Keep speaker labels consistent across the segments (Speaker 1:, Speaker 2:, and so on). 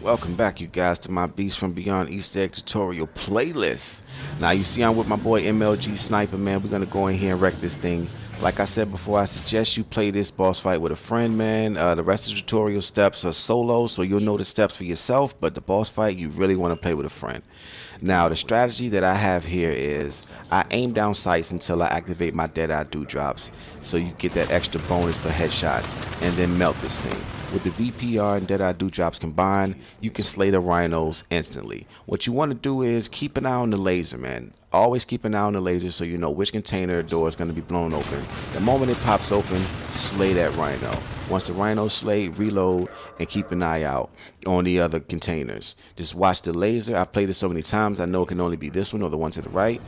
Speaker 1: Welcome back, you guys, to my Beast from Beyond Easter egg tutorial playlist. Now, you see I'm with my boy MLG Sniper, man. We're going to go in here and wreck this thing. Like I said before, I suggest you play this boss fight with a friend, man. The rest of the tutorial steps are solo, so you'll know the steps for yourself, but the boss fight, you really want to play with a friend. Now, the strategy that I have here is I aim down sights until I activate my Deadeye Dewdrops, so you get that extra bonus for headshots, and then melt this thing. With the VPR and Deadeye Dewdrops combined, you can slay the Rhinos instantly. What you want to do is keep an eye on the laser, man. Always keep an eye on the laser so you know which container door is going to be blown open. The moment it pops open, slay that Rhino. Once the Rhino's slayed, reload and keep an eye out on the other containers. Just watch the laser. I've played it so many times, I know it can only be this one or the one to the right.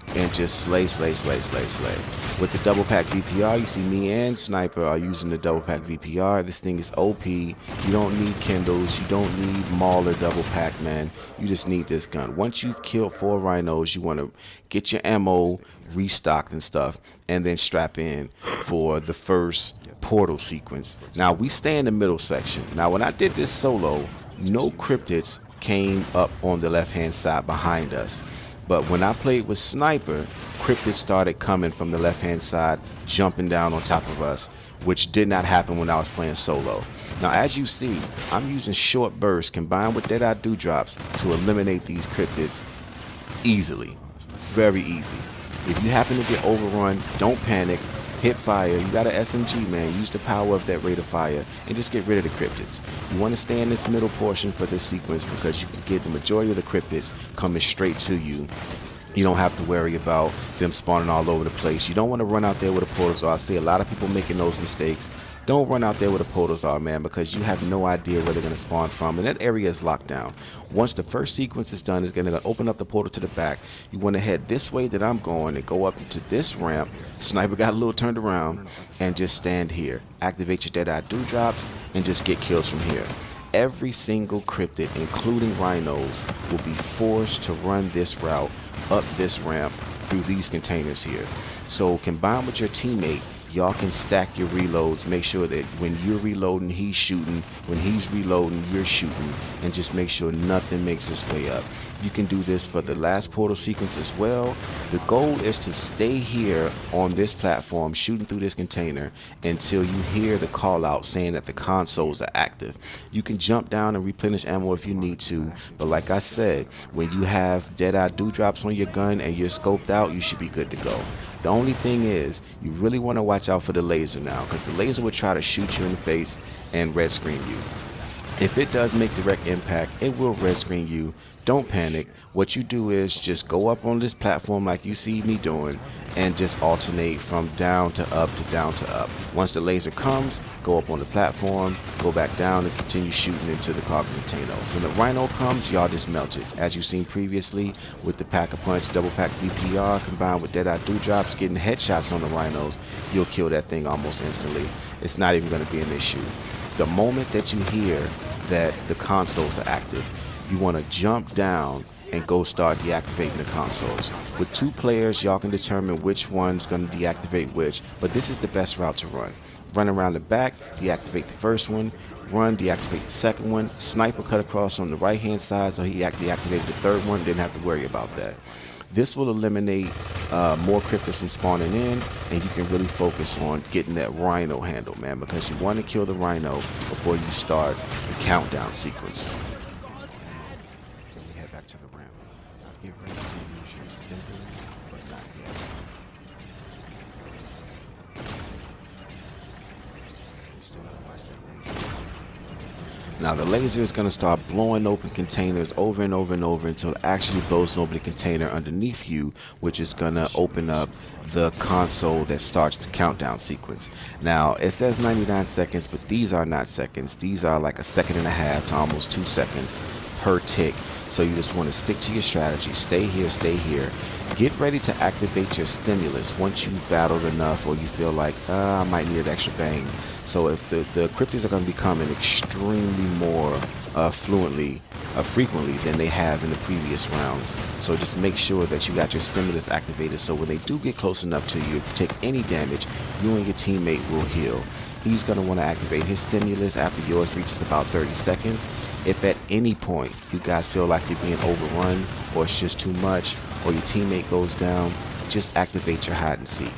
Speaker 1: And just slay, slay, slay, slay, slay. With the double pack VPR, you see me and Sniper are using the double pack VPR. This thing is OP. You don't need Kindles. You don't need Mauler double pack, man. You just need this gun. Once you've killed 4 Rhinos, you want to get your ammo restocked and stuff, and then strap in for the first portal sequence. Now, we stay in the middle section. Now, when I did this solo, no cryptids came up on the left-hand side behind us. But when I played with Sniper, cryptids started coming from the left-hand side, jumping down on top of us, which did not happen when I was playing solo. Now, as you see, I'm using short bursts combined with Deadeye Dewdrops to eliminate these cryptids easily. Very easy. If you happen to get overrun, don't panic. Hit fire. You got an SMG, man. Use the power of that rate of fire and just get rid of the cryptids. You want to stay in this middle portion for this sequence because you can get the majority of the cryptids coming straight to you. You don't have to worry about them spawning all over the place. You don't want to run out there with a portal. I see a lot of people making those mistakes. Don't run out there with a portal, man, because you have no idea where they're going to spawn from, and that area is locked down. Once the first sequence is done, it's going to open up the portal to the back. You want to head this way that I'm going and go up into this ramp. Sniper got a little turned around, and just stand here. Activate your Deadeye Dewdrops and just get kills from here. Every single cryptid, including Rhinos, will be forced to run this route up this ramp through these containers here. So combine with your teammate, y'all can stack your reloads. Make sure that when you're reloading, he's shooting. When he's reloading, you're shooting. And just make sure nothing makes its way up. You can do this for the last portal sequence as well. The goal is to stay here on this platform, shooting through this container until you hear the call out saying that the consoles are active. You can jump down and replenish ammo if you need to. But like I said, when you have Deadeye Dewdrops on your gun and you're scoped out, you should be good to go. The only thing is, you really want to watch out for the laser now, because the laser will try to shoot you in the face and red screen you. If it does make direct impact, it will red screen you. Don't panic. What you do is just go up on this platform like you see me doing and just alternate from down to up to down to up. Once the laser comes, go up on the platform, go back down and continue shooting into the cargo container. When the Rhino comes, y'all just melt it. As you've seen previously with the Pack-a-Punch double pack VPR combined with Deadeye Dewdrops, getting headshots on the Rhinos, you'll kill that thing almost instantly. It's not even going to be an issue. The moment that you hear that the consoles are active, you want to jump down and go start deactivating the consoles. With 2 players, y'all can determine which one's going to deactivate which, but this is the best route to run. Run around the back, deactivate the first one, run, deactivate the second one. Sniper cut across on the right hand side, so he deactivated the third one, didn't have to worry about that. This will eliminate more cryptids from spawning in, and you can really focus on getting that Rhino handle, man, because you want to kill the Rhino before you start the countdown sequence. Then we head back to the ramp. Get ready to use your stimpers, but not yet. Still gotta watch that laser. Now the laser is going to start blowing open containers over and over and over until it actually blows open the container underneath you, which is going to open up the console that starts the countdown sequence. Now it says 99 seconds, but these are not seconds. These are like 1.5 seconds to almost 2 seconds per tick. So you just want to stick to your strategy. Stay here, stay here. Get ready to activate your stimulus once you've battled enough or you feel like, I might need an extra bang. So if the cryptids are going to be coming extremely more frequently than they have in the previous rounds. So just make sure that you got your stimulus activated so when they do get close enough to you, if you take any damage, you and your teammate will heal. He's going to want to activate his stimulus after yours reaches about 30 seconds. If at any point you guys feel like you're being overrun or it's just too much or your teammate goes down, just activate your hide and seek.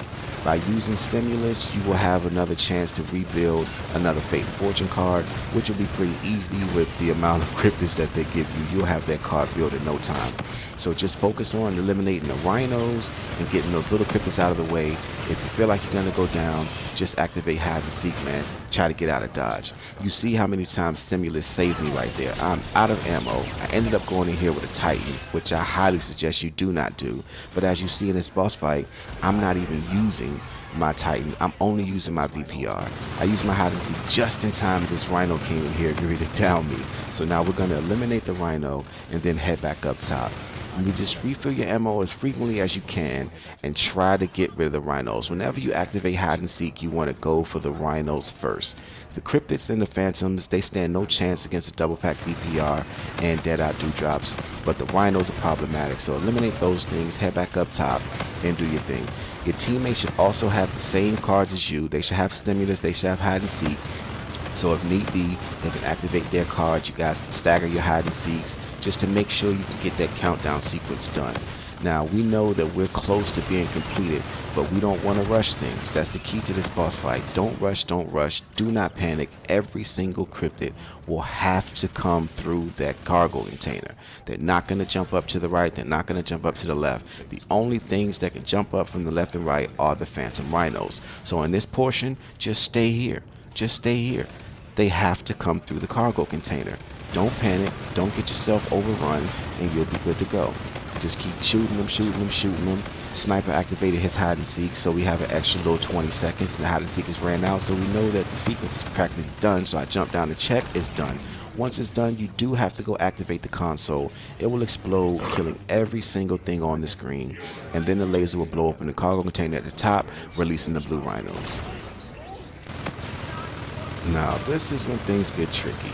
Speaker 1: By using Stimulus, you will have another chance to rebuild another Fate and Fortune card, which will be pretty easy with the amount of cryptids that they give you. You'll have that card built in no time. So just focus on eliminating the Rhinos and getting those little cryptids out of the way. If you feel like you're going to go down, just activate hide and seek, man. Try to get out of dodge. You see how many times Stimulus saved me right there. I'm out of ammo. I ended up going in here with a Titan, which I highly suggest you do not do. But as you see in this boss fight, I'm not even using my Titan. I'm only using my VPR. I used my hide and seek just in time this Rhino came in here ready to down me. So now we're going to eliminate the Rhino and then head back up top. You just refill your ammo as frequently as you can and try to get rid of the Rhinos. Whenever you activate hide and seek, you want to go for the Rhinos first. The Cryptids and the Phantoms, they stand no chance against the double pack VPR and Deadeye Dewdrops, but the Rhinos are problematic, so eliminate those things, head back up top, and do your thing. Your teammates should also have the same cards as you. They should have Stimulus, they should have hide and seek. So if need be, they can activate their cards. You guys can stagger your hide and seeks just to make sure you can get that countdown sequence done. Now, we know that we're close to being completed, but we don't want to rush things. That's the key to this boss fight. Don't rush, don't rush. Do not panic. Every single cryptid will have to come through that cargo container. They're not going to jump up to the right. They're not going to jump up to the left. The only things that can jump up from the left and right are the Phantom Rhinos. So in this portion, just stay here. Just stay here. They have to come through the cargo container. Don't panic, don't get yourself overrun, and you'll be good to go. Just keep shooting them, shooting them, shooting them. Sniper activated his hide and seek, so we have an extra little 20 seconds, and the hide and seek has ran out, so we know that the sequence is practically done, so I jump down to check, it's done. Once it's done, you do have to go activate the console. It will explode, killing every single thing on the screen, and then the laser will blow open the cargo container at the top, releasing the blue Rhinos. Now, this is when things get tricky.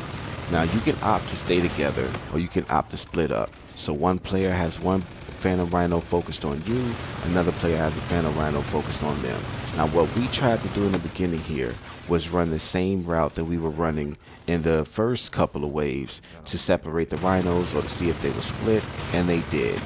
Speaker 1: Now, you can opt to stay together, or you can opt to split up. So one player has one Phantom Rhino focused on you, another player has a Phantom Rhino focused on them. Now, what we tried to do in the beginning here was run the same route that we were running in the first couple of waves to separate the Rhinos or to see if they were split, and they did.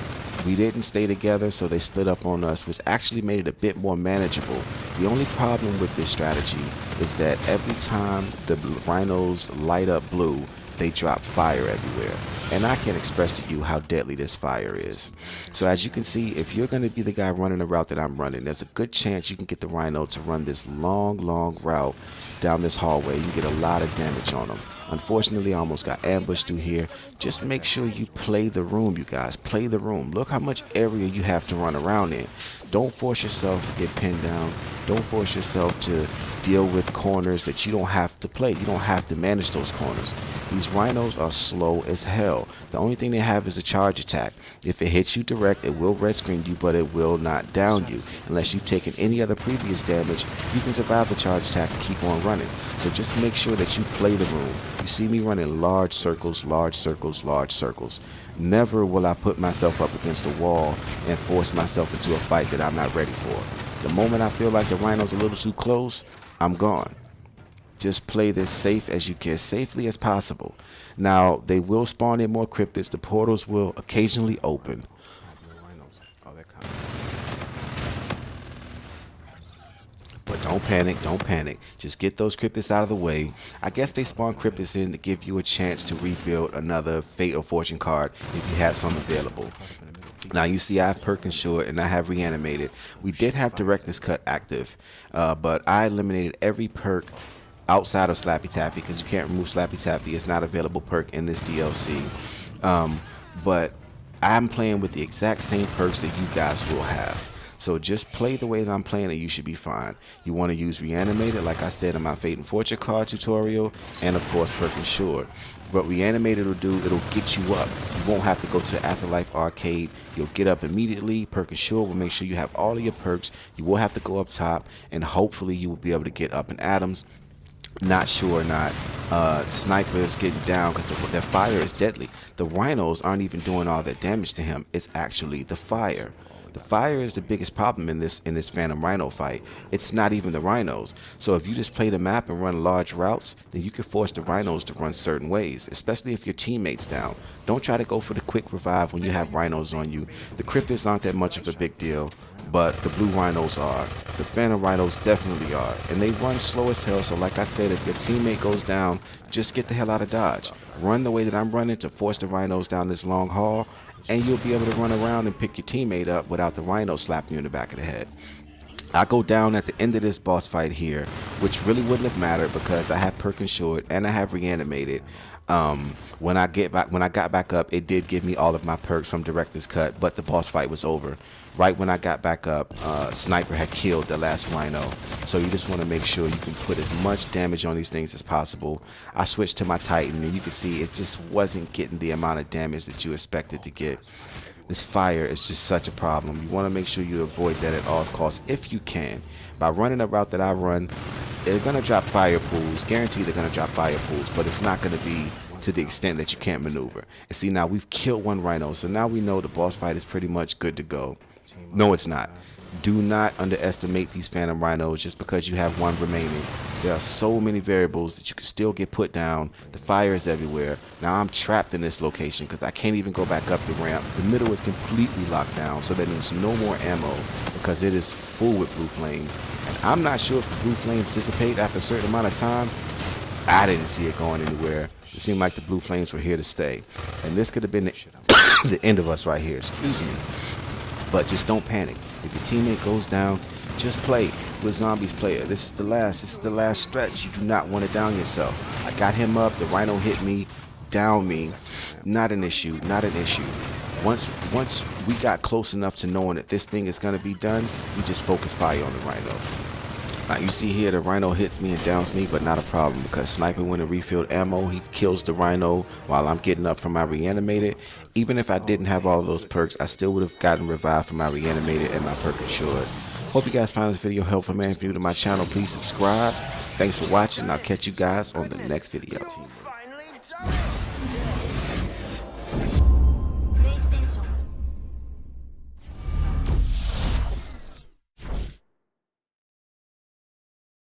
Speaker 1: We didn't stay together, so they split up on us, which actually made it a bit more manageable. The only problem with this strategy is that every time the Rhinos light up blue, they drop fire everywhere. And I can't express to you how deadly this fire is. So as you can see, if you're going to be the guy running the route that I'm running, there's a good chance you can get the Rhino to run this long route down this hallway. You get a lot of damage on them. Unfortunately, I almost got ambushed through here. Just make sure you play the room, you guys. Play the room. Look how much area you have to run around in. Don't force yourself to get pinned down. Don't force yourself to deal with corners that you don't have to play. You don't have to manage those corners. These Rhinos are slow as hell. The only thing they have is a charge attack. If it hits you direct, it will red screen you, but it will not down you. Unless you've taken any other previous damage, you can survive the charge attack and keep on running. So just make sure that you play the room. You see me running large circles, large circles, large circles. Never will I put myself up against a wall and force myself into a fight that I'm not ready for. The moment I feel like the Rhino's a little too close, I'm gone. Just play this safe as you can, as safely as possible. Now, they will spawn in more cryptids. The portals will occasionally open. But don't panic, don't panic. Just get those cryptids out of the way. I guess they spawn cryptids in to give you a chance to rebuild another Fate or Fortune card if you had some available. Now you see I have perk insured and I have reanimated. We did have director's cut active, but I eliminated every perk outside of Slappy Taffy because you can't remove Slappy Taffy. It's not available perk in this DLC. But I'm playing with the exact same perks that you guys will have. So just play the way that I'm playing and you should be fine. You want to use Reanimated, like I said in my Fate and Fortune card tutorial, and of course perk insured. What Reanimated will do, it'll get you up. You won't have to go to the Afterlife arcade. You'll get up immediately. Perk insured will make sure you have all of your perks. You will have to go up top, and hopefully you will be able to get up in atoms. Not sure or not. Sniper is getting down because their fire is deadly. The Rhinos aren't even doing all that damage to him. It's actually the fire. The fire is the biggest problem in this Phantom Rhino fight. It's not even the Rhinos. So if you just play the map and run large routes, then you can force the Rhinos to run certain ways, especially if your teammate's down. Don't try to go for the quick revive when you have Rhinos on you. The Cryptids aren't that much of a big deal, but the blue Rhinos are. The Phantom Rhinos definitely are. And they run slow as hell, so like I said, if your teammate goes down, just get the hell out of Dodge. Run the way that I'm running to force the Rhinos down this long haul, and you'll be able to run around and pick your teammate up without the Rhino slapping you in the back of the head. I go down at the end of this boss fight here, which really wouldn't have mattered because I have perk insured and I have reanimated. When I got back up, it did give me all of my perks from director's cut, but the boss fight was over. Right when I got back up, Sniper had killed the last Rhino. So you just want to make sure you can put as much damage on these things as possible. I switched to my Titan, and you can see it just wasn't getting the amount of damage that you expected to get. This fire is just such a problem. You want to make sure you avoid that at all costs if you can. By running a route that I run, they're going to drop fire pools. Guaranteed they're going to drop fire pools, but it's not going to be to the extent that you can't maneuver. And see, now we've killed one Rhino, so now we know the boss fight is pretty much good to go. No, it's not. Do not underestimate these Phantom Rhinos just because you have one remaining. There are so many variables that you can still get put down. The fire is everywhere. Now I'm trapped in this location because I can't even go back up the ramp. The middle is completely locked down, so that means no more ammo because it is full with blue flames. And I'm not sure if the blue flames dissipate after a certain amount of time. I didn't see it going anywhere. It seemed like the blue flames were here to stay. And this could have been the end of us right here. Excuse me. But just don't panic. If your teammate goes down, just play. With Zombies player. This is the last stretch. You do not want to down yourself. I got him up. The Rhino hit me, down me. Not an issue. Not an issue. Once we got close enough to knowing that this thing is going to be done, we just focus fire on the Rhino. Now you see here the Rhino hits me and downs me, but not a problem because Sniper went and refilled ammo. He kills the Rhino while I'm getting up from my reanimated. Even if I didn't have all of those perks, I still would have gotten revived from my reanimated and my perk insured. Hope you guys found this video helpful, man. If you're new to my channel, please subscribe. Thanks for watching. I'll catch you guys on the next video.